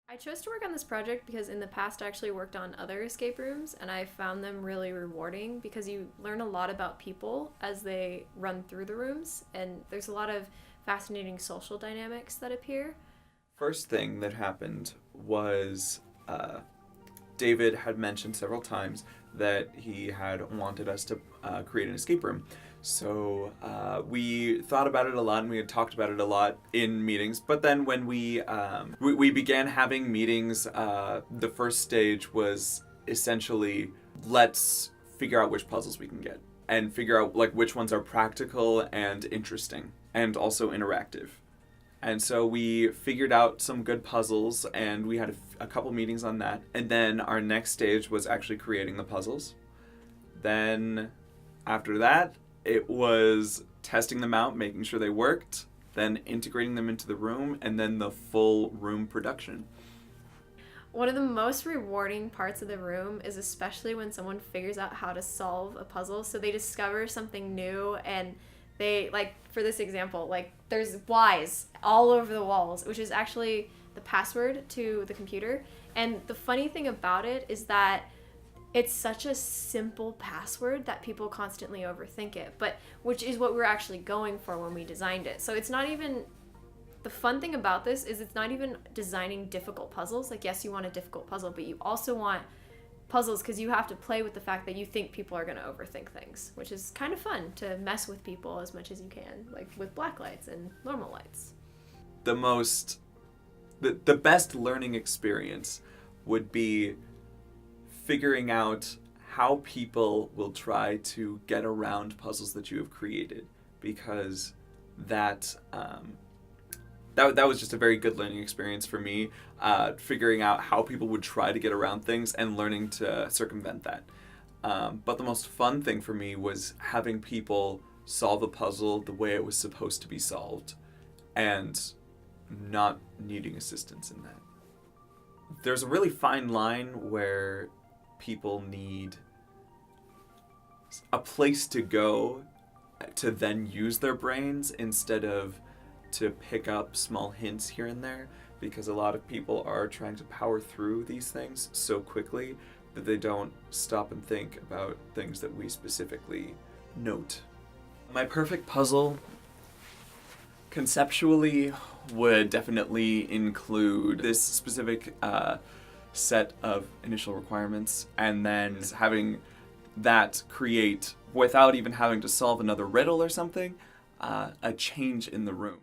I chose to work on this project because in the past I actually worked on other escape rooms and I found them really rewarding because you learn a lot about people as they run through the rooms, and there's a lot of fascinating social dynamics that appear. First thing that happened was uh, David had mentioned several times that he had wanted us to create an escape room. So we thought about it a lot and we had talked about it a lot in meetings. But then when we began having meetings, the first stage was essentially let's figure out which puzzles we can get and figure out like which ones are practical and interesting and also interactive. And so we figured out some good puzzles and we had a couple meetings on that. And then our next stage was actually creating the puzzles. Then after that, it was testing them out, making sure they worked, then integrating them into the room, and then the full room production. One of the most rewarding parts of the room is especially when someone figures out how to solve a puzzle. So they discover something new and they, like, for this example, like, there's Y's all over the walls, which is actually the password to the computer. And the funny thing about it is that it's such a simple password that people constantly overthink it, but which is what we're actually going for when we designed it. So it's not even the fun thing about this is it's not even designing difficult puzzles. Like, yes, you want a difficult puzzle, but you also want puzzles because you have to play with the fact that you think people are going to overthink things, which is kind of fun to mess with people as much as you can, like with black lights and normal lights. The best learning experience would be figuring out how people will try to get around puzzles that you have created, because that was just a very good learning experience for me, figuring out how people would try to get around things and learning to circumvent that. But the most fun thing for me was having people solve a puzzle the way it was supposed to be solved and not needing assistance in that. There's a really fine line where people need a place to go to then use their brains instead of to pick up small hints here and there, because a lot of people are trying to power through these things so quickly that they don't stop and think about things that we specifically note. My perfect puzzle conceptually would definitely include this specific set of initial requirements and then having that create, without even having to solve another riddle or something, a change in the room.